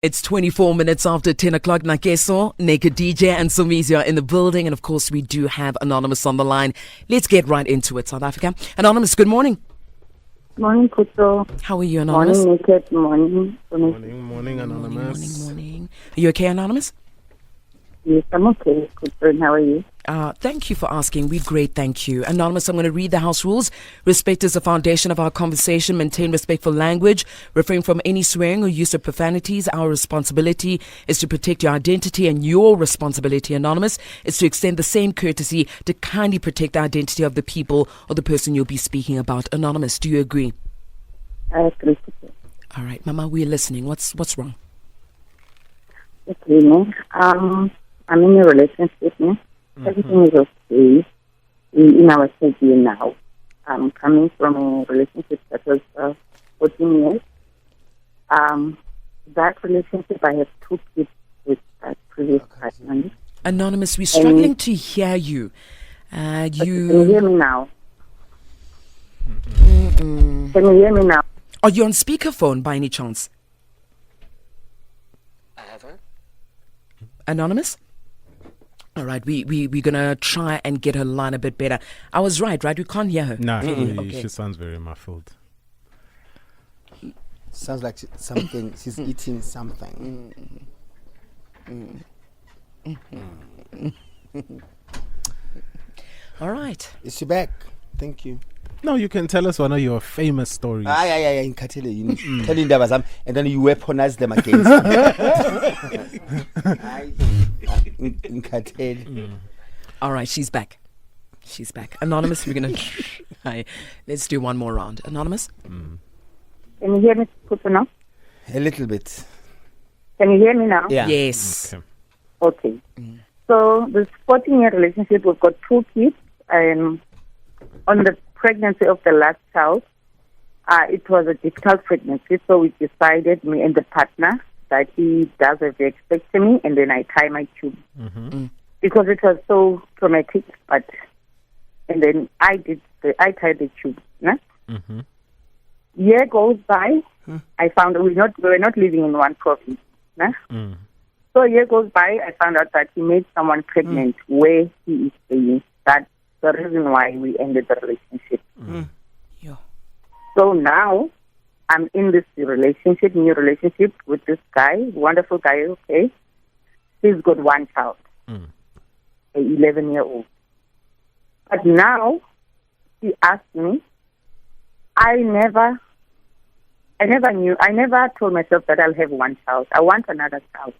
It's 24 minutes after 10 o'clock. Nakeso, Naked DJ and Somizi are in the building. And of course, we do have Anonymous on the line. Let's get right into it, South Africa. Anonymous, good morning. Morning, Kuto. How are you, Anonymous? Morning, Naked. Morning. Morning, Anonymous. Morning. Are you okay, Anonymous? Yes, I'm okay. Kuto, how are you? Thank you for asking. We're great, thank you. Anonymous, I'm going to read the house rules. Respect is the foundation of our conversation. Maintain respectful language. Refrain from any swearing or use of profanities. Our responsibility is to protect your identity, and your responsibility, Anonymous, is to extend the same courtesy to kindly protect the identity of the people or the person you'll be speaking about. Anonymous, do you agree? I agree. All right, Mama, we're listening. What's wrong? Okay, no. I'm in a relationship now. Everything is okay. In our third year now. I'm coming from a relationship that was 14 years. That relationship, I have 2 kids with that previous partner. Anonymous, we're struggling to hear you. Can you hear me now? Can you hear me now? Are you on speakerphone by any chance? I haven't. Anonymous? All right, we're going to try and get her line a bit better. I was right? We can't hear her. No, she sounds very muffled. Sounds like she's eating something. All right. Is she back? Thank you. No, you can tell us one of your famous stories. In Katele, you telling them and then you weaponize them against me. In Katele. All right, she's back. Anonymous, we're going to try. Let's do one more round. Anonymous? Can you hear me, Kuto, now? A little bit. Can you hear me now? Yeah. Yes. Okay. So, this 14-year relationship, we've got 2 kids. On the pregnancy of the last child, it was a difficult pregnancy, so we decided, me and the partner, that he does a vasectomy and then I tie my tube. Because it was so traumatic, and then I tied the tube. Nah? Year goes by, I found we were not living in one province. Nah? So a year goes by, I found out that he made someone pregnant where he is staying. That's the reason why we ended the relationship. Yeah. So now I'm in this new relationship with this guy, wonderful guy, okay. He's got 1 child, an 11-year-old. But now he asked me, I never told myself that I'll have 1 child. I want another child.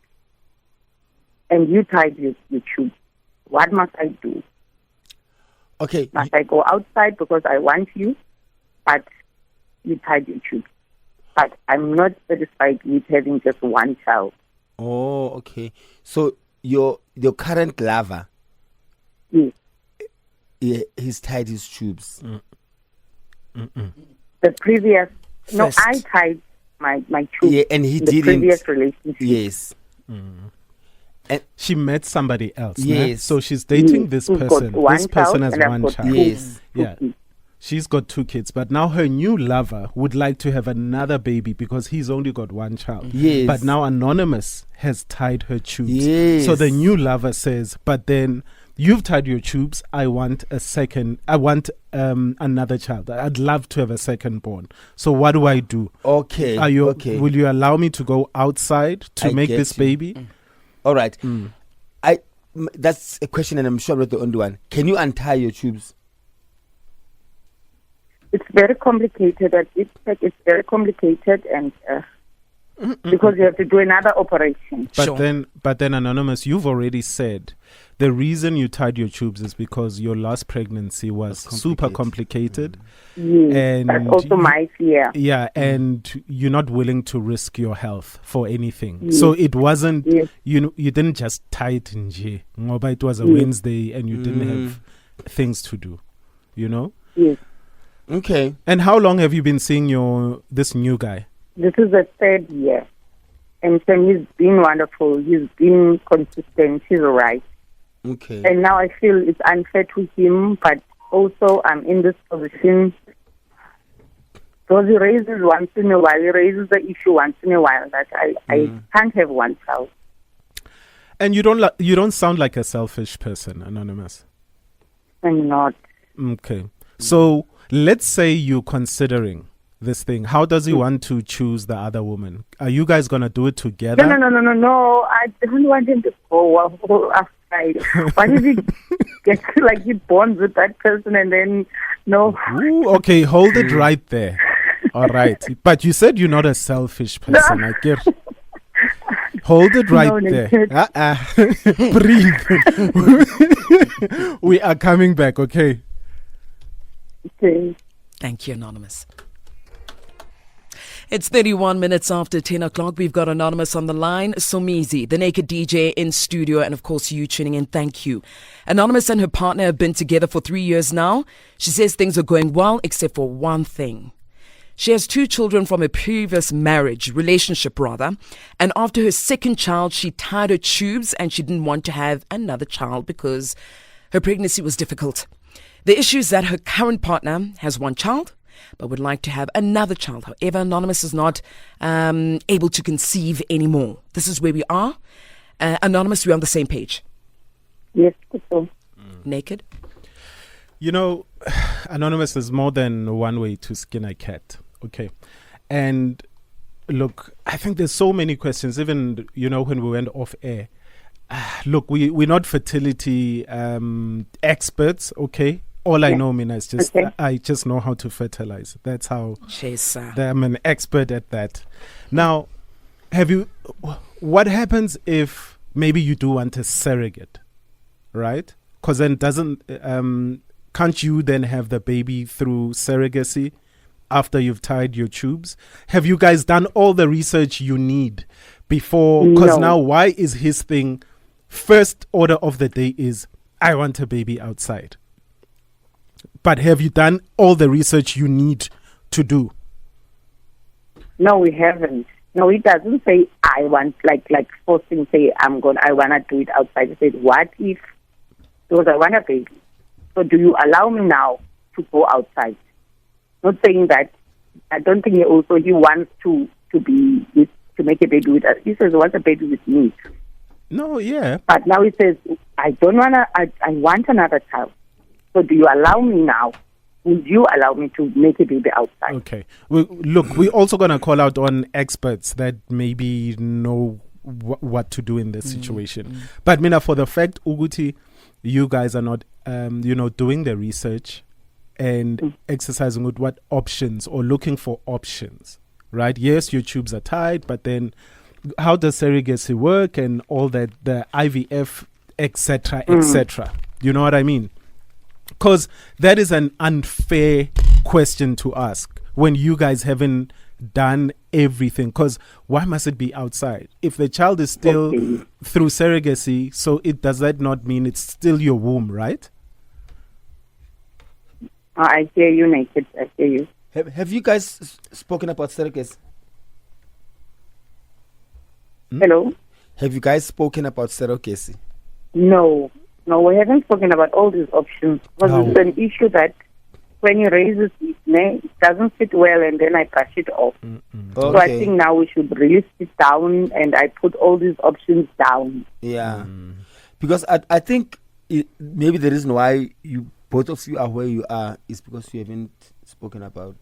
And you tied your tube. What must I do? Okay. Must I go outside because I want you? But you tied your tube. But I'm not satisfied with having just 1 child. Oh, okay. So your current lover, Yes. he's tied his tubes. The previous, First. I tied my tube. Yeah, and he in didn't. The previous relationship. Yes. She met somebody else. Yes. Nah? So she's dating this Who's got person. 1 This person child has and I've 1 got child. 2 Yes. Yeah. kids. She's got 2 kids, but now her new lover would like to have another baby because he's only got 1 child. Yes. But now Anonymous has tied her tubes. Yes. So the new lover says, but then you've tied your tubes. I want another child. I'd love to have a second born. So what do I do? Okay. Okay. Will you allow me to go outside to I make get this you. baby? All right. That's a question, and I'm sure I'm not the only one. Can you untie your tubes? It's very complicated. It's very complicated, and because you have to do another operation. But Sure. then Anonymous, you've already said the reason you tied your tubes is because your last pregnancy was super complicated. Yes, And that's also my fear. Yeah, and you're not willing to risk your health for anything. So it wasn't, Yes. you didn't just tie it in J. Ngoba it was a Wednesday and you didn't have things to do, Yes. Okay. And how long have you been seeing this new guy? This is the 3rd year. And so he's been wonderful. He's been consistent. He's all right. Okay. And now I feel it's unfair to him, but also I'm in this position Because he raises once in a while. He raises the issue once in a while that I can't have one child. And you don't sound like a selfish person, Anonymous. I'm not. Okay. So let's say you're considering this thing. How does he want to choose the other woman? Are you guys going to do it together? No. I don't want him to go outside. Why did he get like he bonds with that person and then no? Ooh, okay, hold it right there. All right. But you said you're not a selfish person. I get. Hold it right there. Breathe. We are coming back, okay? Okay. Thank you, Anonymous. It's 31 minutes after 10 o'clock. We've got Anonymous on the line. Somizi, the naked DJ in studio, and of course you tuning in. Thank you. Anonymous and her partner have been together for 3 years now. She says things are going well except for one thing. She has 2 children from a previous relationship, and after her second child, she tied her tubes and she didn't want to have another child because her pregnancy was difficult. The issue is that her current partner has 1 child, but would like to have another child. However, Anonymous is not able to conceive anymore. This is where we are. Anonymous, we're on the same page. Yes, so. Naked? You know, Anonymous, is more than one way to skin a cat. Okay. And look, I think there's so many questions, even, when we went off air. Look, we're not fertility experts, okay? All I know, Mina, is just I just know how to fertilize. That's how I'm an expert at that. Now, what happens if maybe you do want a surrogate, right? Because then can't you then have the baby through surrogacy after you've tied your tubes? Have you guys done all the research you need before? Because now, why is his thing, first order of the day is, I want a baby outside. But have you done all the research you need to do? No, we haven't. No, it doesn't say I want, like forcing, say I want to do it outside. It says, what if, because I want a baby. So do you allow me now to go outside? Not saying that. I don't think he wants to make a baby with us. He says he wants a baby with me. No, yeah. But now he says, I want another child. So do you allow me now? Would you allow me to make a baby outside? Okay. Look, we're also going to call out on experts that maybe know what to do in this situation. But Mina, for the fact, Uguti, you guys are not, doing the research and exercising with what options or looking for options, right? Yes, your tubes are tied, but then how does surrogacy work and all that, the IVF, etc., etc. You know what I mean? Because that is an unfair question to ask when you guys haven't done everything. Because why must it be outside? If the child is still through surrogacy, so does that not mean it's still your womb, right? I hear you, Naked. I hear you. Have you guys spoken about surrogacy? Hello? Have you guys spoken about surrogacy? No, we haven't spoken about all these options. Because it's an issue that when he raises it doesn't fit well and then I brush it off. So I think now we should really sit down and I put all these options down. Yeah. Because I think maybe the reason why both of you are where you are is because you haven't spoken about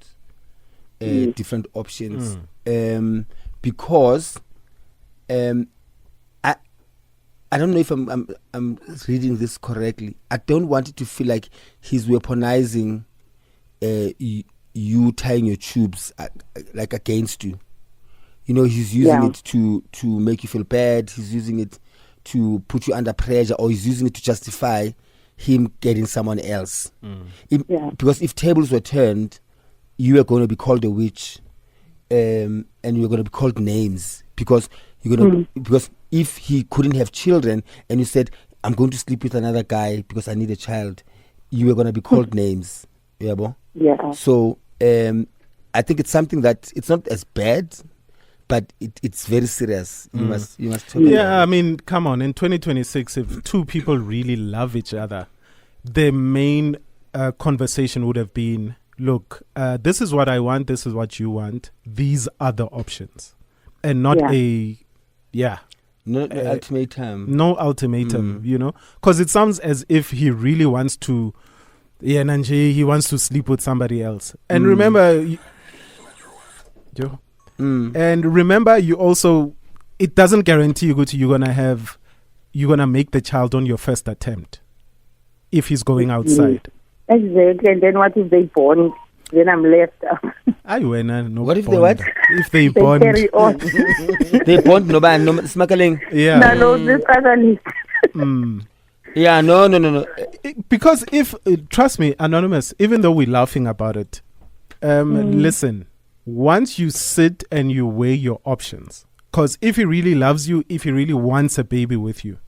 different options. Because I don't know if I'm reading this correctly. I don't want it to feel like he's weaponizing you tying your tubes like against you. He's using it to make you feel bad. He's using it to put you under pressure, or he's using it to justify him getting someone else. Because if tables were turned, you were going to be called a witch, and you were going to be called names because because if he couldn't have children and you said, I'm going to sleep with another guy because I need a child, you were going to be called names. Yeah, bo? Yeah. So I think it's something that it's not as bad, but it's very serious. You must talk about it. I mean, come on. In 2026, if two people really love each other, the main conversation would have been, look, this is what I want, this is what you want, these are the options. And not no ultimatum. No ultimatum, you know? Because it sounds as if he really wants to, he wants to sleep with somebody else. And remember, and remember, you also, it doesn't guarantee you're gonna make the child on your first attempt if he's going outside. Exactly. And then what if they bond? Then I'm left out. What if they what? If they They bond. carry on. They bond no smuggling. Yeah. No, this other list. Yeah, no. Because if, trust me, Anonymous, even though we're laughing about it, listen, once you sit and you weigh your options, because if he really loves you, if he really wants a baby with you,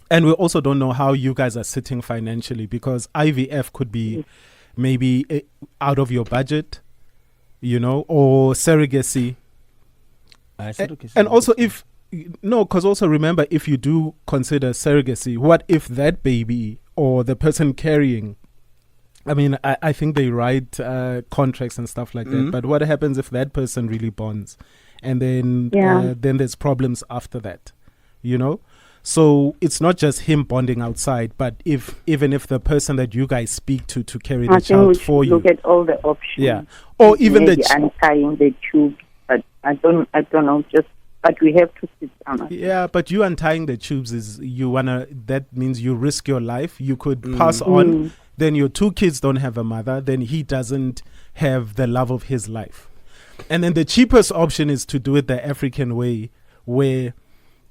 and we also don't know how you guys are sitting financially, because IVF could be maybe out of your budget, you know, or surrogacy. And also because also remember, if you do consider surrogacy, what if that baby or the person carrying, I mean, I think they write contracts and stuff like that, but what happens if that person really bonds? And then then there's problems after that, you know? So it's not just him bonding outside, but even if the person that you guys speak to carry the child for you, look at all the options. Yeah, or even maybe untying the tube. But I don't know. But we have to sit down. Yeah, but you untying the tubes that means you risk your life. You could pass on. Then your 2 kids don't have a mother. Then he doesn't have the love of his life. And then the cheapest option is to do it the African way, where,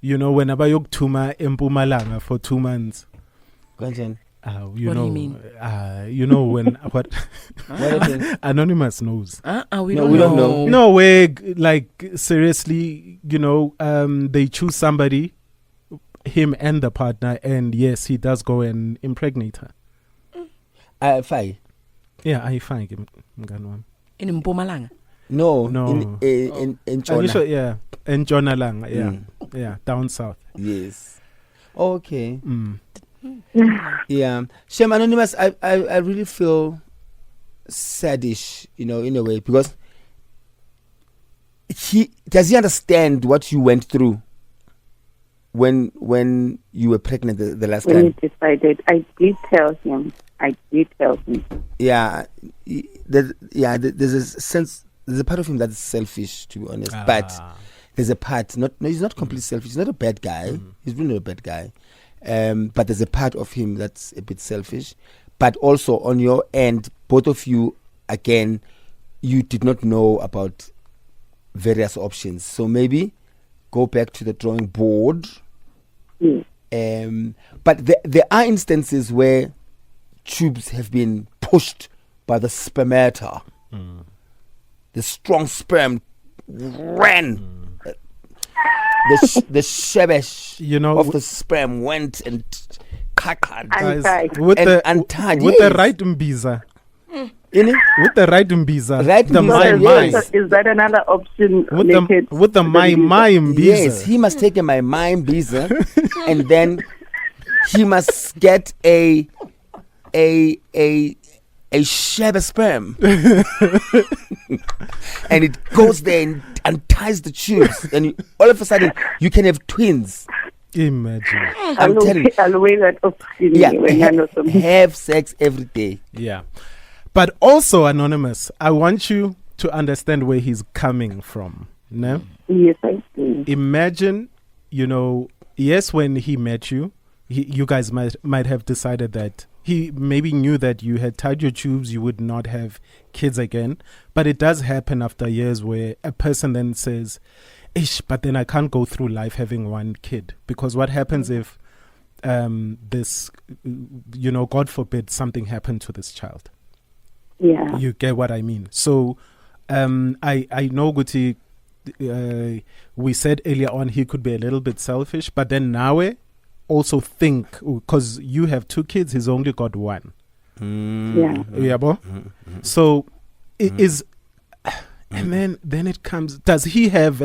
you know, whenever you tuma Mpumalanga for 2 months. You what do you mean? You know when what? Anonymous knows. We don't know. No way. Like seriously, you know, they choose somebody, him and the partner, and yes, he does go and impregnate her. Fine. Yeah, I fine. In Mpumalanga. No. In Are you sure? Yeah, in Jonalang. Yeah, yeah, down south. Yes. Okay. Yeah. Shem, Anonymous, I really feel saddish, you know, in a way, because does he understand what you went through when you were pregnant the last time? When he decided, I did tell him. Yeah. There's a sense, there's a part of him that's selfish, to be honest. But there's a part, he's not completely selfish. He's not a bad guy. He's really not a bad guy. But there's a part of him that's a bit selfish. But also on your end, both of you, again, you did not know about various options. So maybe go back to the drawing board. But there are instances where tubes have been pushed by the spermata. The strong sperm ran. The shebesh, you know, of the sperm went and untied. With the right mbiza. With the right mbiza. Right the mbiza. Is that another option? With the my mbiza. Yes, he must take my mbiza and then he must get a shebe sperm. And it goes there and unties the tubes, and all of a sudden you can have twins. Imagine. I'm telling you. I'll weigh that option. Have sex every day. Yeah. But also, Anonymous, I want you to understand where he's coming from. No? Yes, I do. Imagine, you know, yes, when he met you, you guys might have decided that he maybe knew that you had tied your tubes, you would not have kids again. But it does happen after years where a person then says, ish, but then I can't go through life having one kid. Because what happens if this, you know, God forbid, something happened to this child? Yeah. You get what I mean? So I know, Guti, we said earlier on he could be a little bit selfish, but then Nawe also think, because you have 2 kids, he's only got 1. Yeah, bo? So it is, and then it comes. Does he have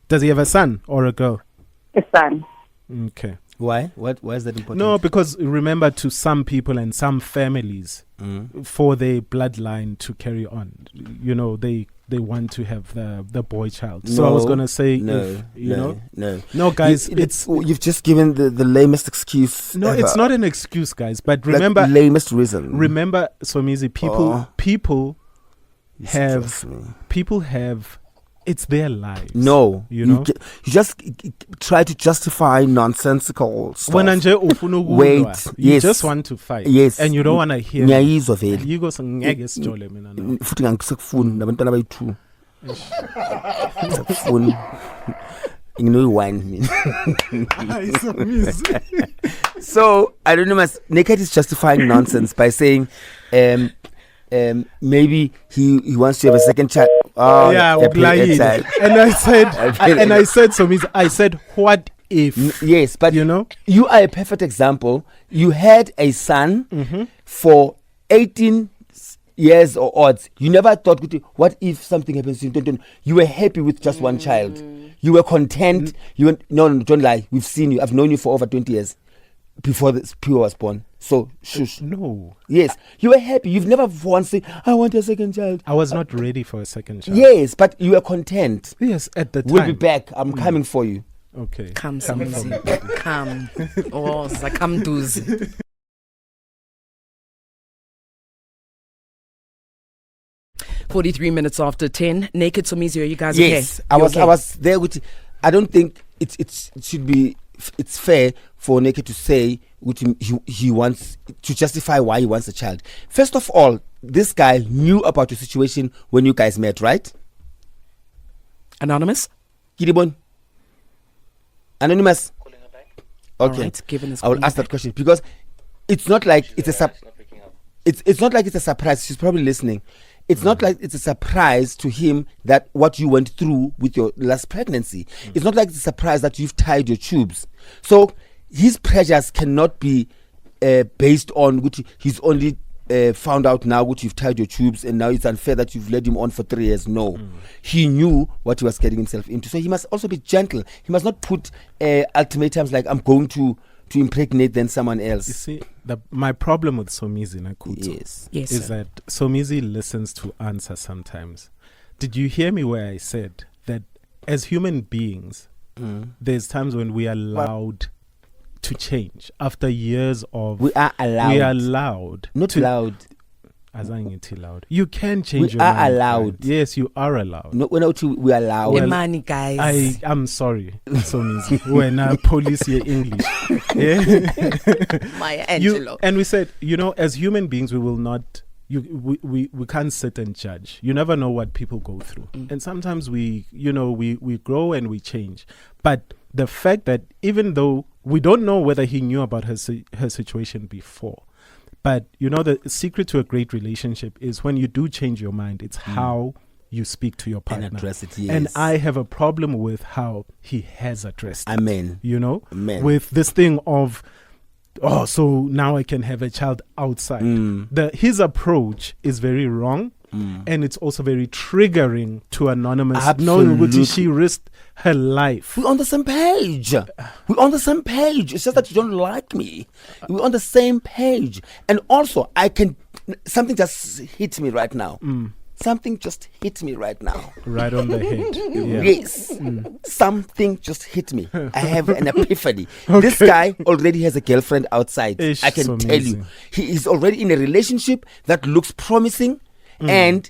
does he have a son or a girl? A son. Okay. Why? Why is that important? No, because remember, to some people and some families, for their bloodline to carry on, they want to have the boy child. So I was gonna say, no, guys, you've just given the lamest excuse. No, ever. It's not an excuse, guys. But remember, lamest reason. Remember, Somizi, people have. It's their lives. No, you just try to justify nonsensical stuff. Wait, you yes, just want to fight. Yes, and you don't want to hear. You go ngeke mina. Futhi ngikusefuna nabantwana bayi2. Sekufuna. Wine. So Anonymous, Naked is justifying nonsense by saying maybe he wants to have a second child. And I said, I said, what if? Yes, but you are a perfect example. You had a son for 18 years or odds. You never thought, what if something happens to you? You were happy with just one child. You were content. No, don't lie. We've seen you. I've known you for over 20 years before this Pure was born. So, shush. No. Yes. You were happy. You've never once said, I want a second child. I was not ready for a second child. Yes, but you were content. Yes, at the time. We'll be back. I'm coming for you. Okay. Come. Oh, come do. 43 minutes after 10. Naked Somizi, are you guys okay? Yes, I was there with. I don't think it should be. It's fair for Naked to say he wants to justify why he wants a child. First of all, this guy knew about your situation when you guys met, right? Anonymous? Kiribon? Anonymous? Okay. Right, I will ask that question because it's not like it's not like it's a surprise. She's probably listening. It's not like it's a surprise to him that what you went through with your last pregnancy. It's not like it's a surprise that you've tied your tubes. So his pressures cannot be based on which he's only found out now which you've tied your tubes and now it's unfair that you've led him on for 3 years. No. He knew what he was getting himself into. So he must also be gentle. He must not put ultimatums like I'm going to impregnate than someone else. You see, my problem with Somizi Nakuto is that Somizi listens to answer sometimes. Did you hear me where I said that as human beings, there's times when we are allowed to change after years of... We are allowed. Not loud. Loud. You can change your mind. We are allowed. Right? Yes, you are allowed. No, we are allowed. The money, guys. I'm sorry, Somizi. When police hear English. Maya Angelo. And we said, as human beings, we will not... We can't sit and judge. You never know what people go through. And sometimes we grow and we change. But the fact that even though we don't know whether he knew about her situation before, but the secret to a great relationship is when you do change your mind, it's how you speak to your partner. And address it, yes. And I have a problem with how he has addressed it. Amen. Amen. With this thing of, so now I can have a child outside. His approach is very wrong. And it's also very triggering to Anonymous. Knowing that she risked her life. We're on the same page. It's just that you don't like me. We're on the same page. And also, something just hit me right now. Something just hit me right now. Right on the head. Yeah. Yes. Something just hit me. I have an epiphany. Okay. This guy already has a girlfriend outside. I can tell you. He is already in a relationship that looks promising. And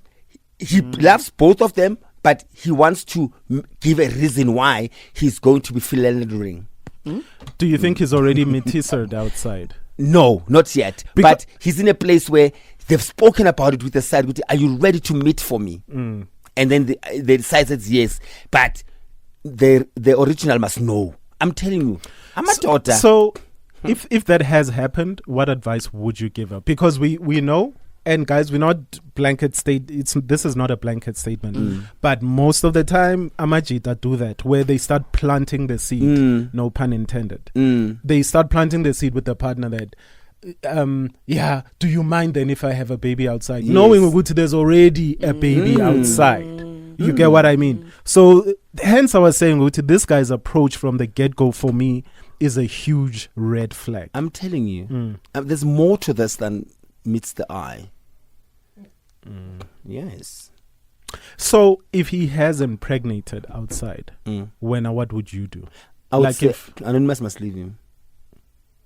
he loves both of them, but he wants to give a reason why he's going to be philandering. Do you think he's already metissered outside? No, not yet. But he's in a place where they've spoken about it with the side. Are you ready to meet for me? And then they decided yes. But the original must know. I'm telling you. I'm a daughter. So if that has happened, what advice would you give her? Because we know... And guys, we're not blanket this is not a blanket statement. But most of the time, Amajita do that, where they start planting the seed, no pun intended. They start planting the seed with the partner that, do you mind then if I have a baby outside? Yes. Knowing there's already a baby outside. You get what I mean? So hence I was saying, this guy's approach from the get-go for me is a huge red flag. I'm telling you, there's more to this than meets the eye. Yes. So if he has impregnated outside, what would you do? I would Like say if- Anonymous must leave him.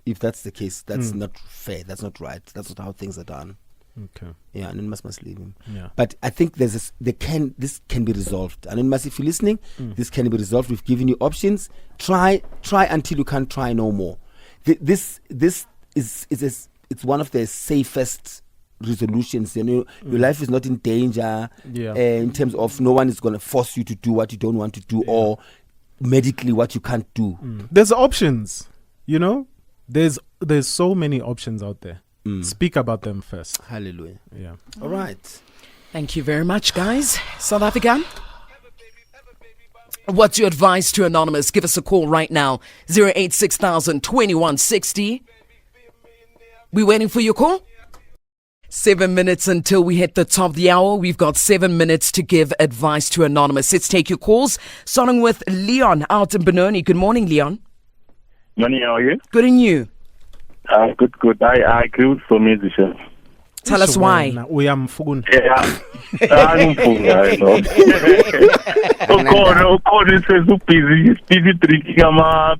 If that's the case, that's not fair. That's not right. That's not how things are done. Okay. Yeah, Anonymous must leave him. Yeah. But I think this can be resolved. Anonymous, if you're listening, this can be resolved. We've given you options. Try until you can't try no more. This is it's one of the safest resolutions. You know, your life is not in danger. Yeah. In terms of no one is going to force you to do what you don't want to do or medically what you can't do. There's options, you know. There's so many options out there. Speak about them first. Hallelujah. Yeah. All right. Thank you very much, guys. South Africa. What's your advice to Anonymous? Give us a call right now. 086,000 2160. We waiting for your call? 7 minutes until we hit the top of the hour. We've got 7 minutes to give advice to Anonymous. Let's take your calls. Starting with Leon out in Benoni. Good morning, Leon. Morning, how are you? Good and you. Good. I agree with Somizi, chef. Tell us why. We are mfun. Yeah. I know. Ukhona says busy drinking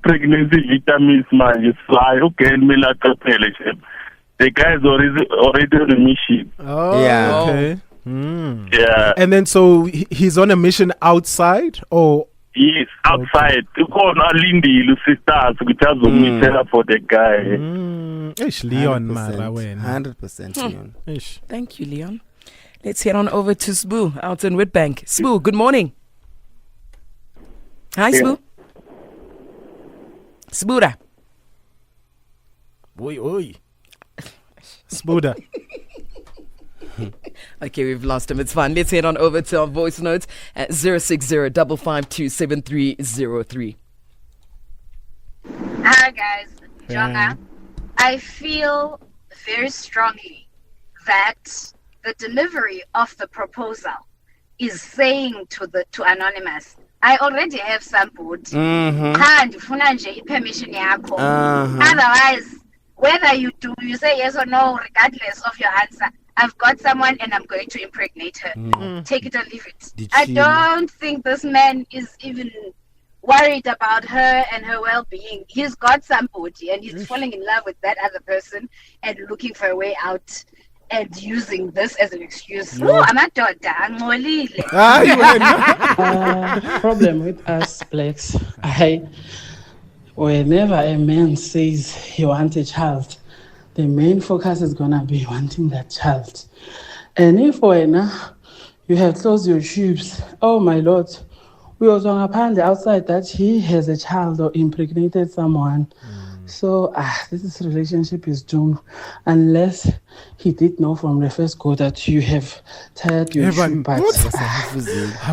pregnancy vitamins manje. So okay, mina qaphele chef. The guy is already on a mission. Oh, Yeah. okay. Yeah. And then so he's on a mission outside, or Yes, outside. Ukhona alindile sisters ukuthi azomithela for the guy. Ish, Leon mara wena. 100% Leon. Ish. Thank you, Leon. Let's head on over to Sbu out in Witbank. Sbu, good morning. Hi, Yeah. Sbu. Sbuda. Oi. Spuda. Okay, we've lost him. It's fine. Let's head on over to our voice notes at 060-552-7303. Hi guys, Jonga. I feel very strongly that the delivery of the proposal is saying to Anonymous, I already have sampled. Ndifuna nje permission yakho. Otherwise, whether you say yes or no, regardless of your answer, I've got someone and I'm going to impregnate her. Take it or leave it. I don't think this man is even worried about her and her well-being. He's got somebody and he's falling in love with that other person and looking for a way out and using this as an excuse. Oh, I'm a daughter. Problem with us blacks, whenever a man says he wants a child, the main focus is gonna be wanting that child. And if you have closed your tubes, oh my Lord, we was on the outside that he has a child or impregnated someone. So this relationship is doomed unless he did know from the first go that you have tied your tube. But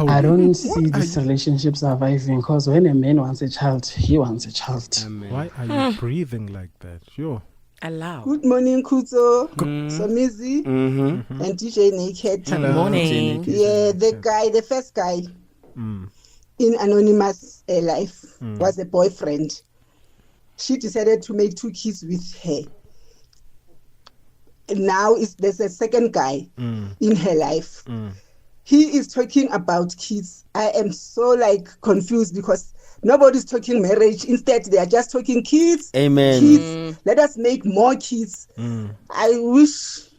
I don't see this relationship surviving, because when a man wants a child, he wants a child. Why are you breathing like that? Sure. Allow. Good morning, Kuzo, Somizi, and DJ Naked. Good morning. Yeah, the first guy in Anonymous life was a boyfriend. She decided to make 2 kids with her. And now there's a second guy in her life. He is talking about kids. I am so confused because nobody's talking marriage. Instead, they are just talking kids. Amen. Kids. Let us make more kids. I wish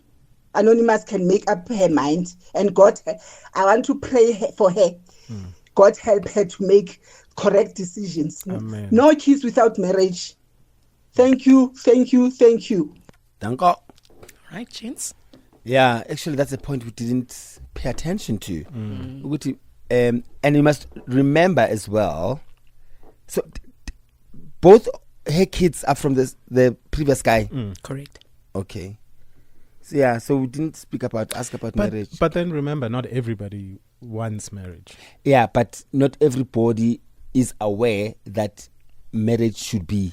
Anonymous can make up her mind. And God, I want to pray for her. God help her to make correct decisions. Amen. No kids without marriage. Thank you. Thank you. Right, gents. Yeah, actually, that's a point we didn't pay attention to. And you must remember as well. So, both her kids are from the previous guy. Correct. Okay. So, yeah, so we didn't ask about marriage. But then remember, not everybody wants marriage. Yeah, but not everybody is aware that marriage should be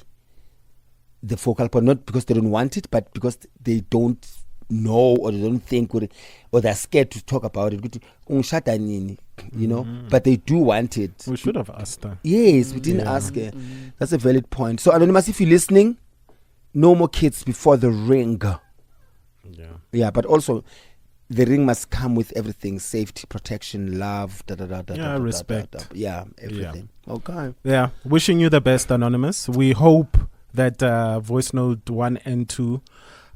the focal point. Not because they don't want it, but because they don't know or they don't think or they're scared to talk about it. You know, but they do want it. We should have asked her. Yes, we didn't ask her. That's a valid point. So, Anonymous, if you're listening, no more kids before the ring. Yeah, but also the ring must come with everything: safety, protection, love, respect. Yeah, everything. Yeah. Okay. Yeah, wishing you the best, Anonymous. We hope that voice note 1 and 2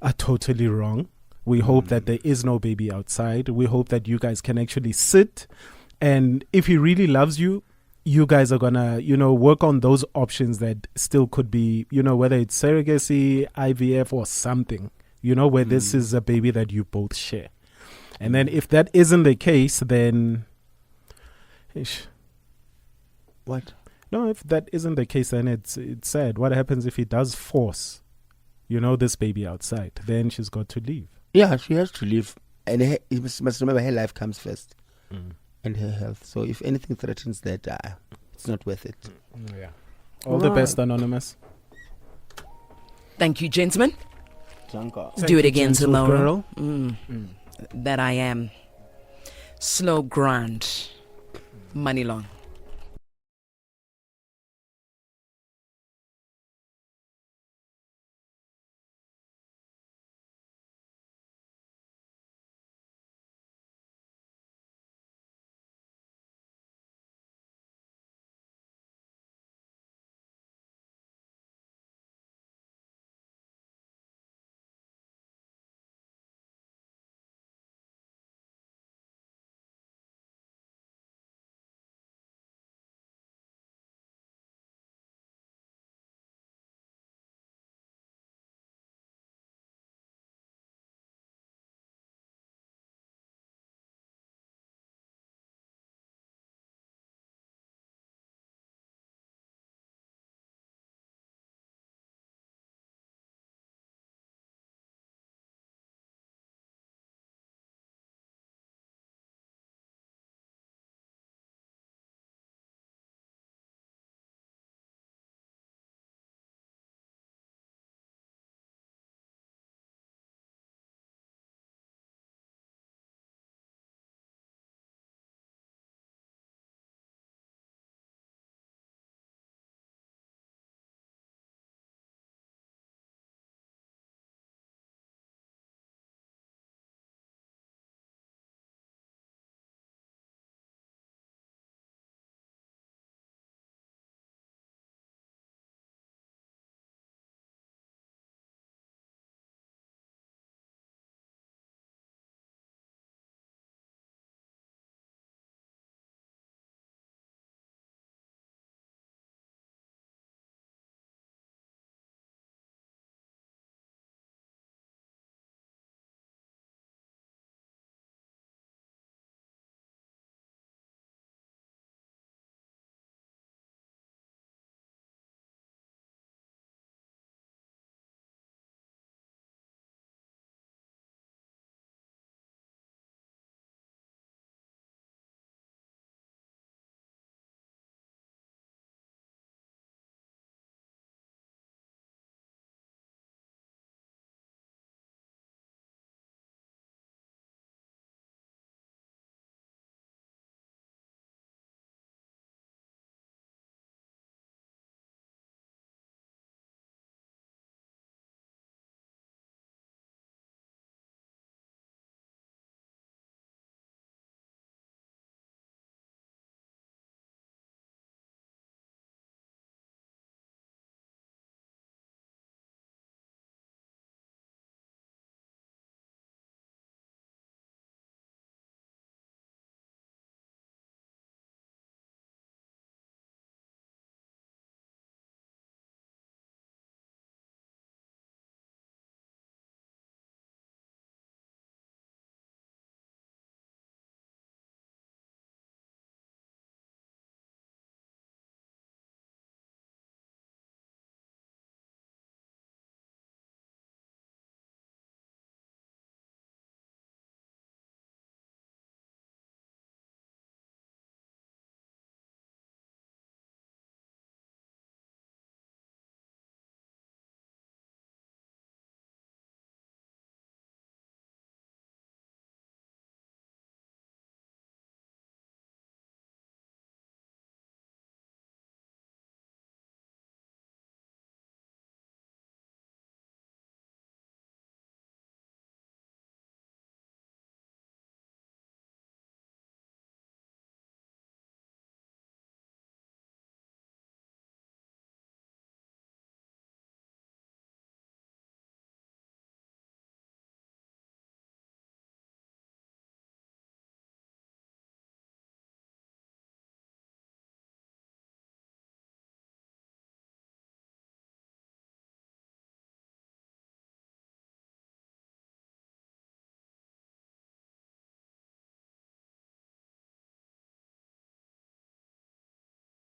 are totally wrong. We hope that there is no baby outside. We hope that you guys can actually sit, and if he really loves you, you guys are gonna, work on those options that still could be, whether it's surrogacy, IVF, or something, where this is a baby that you both share. And then if that isn't the case, then what? No, if that isn't the case, then it's sad. What happens if he does force, this baby outside? Then she's got to leave. Yeah, she has to leave. And you must remember her life comes first. And her health. So if anything threatens that, it's not worth it. Yeah. All the best, Anonymous. Thank you, gentlemen. Thank Do it you, again gentle tomorrow. girl. That I am. Slow grind. Money long.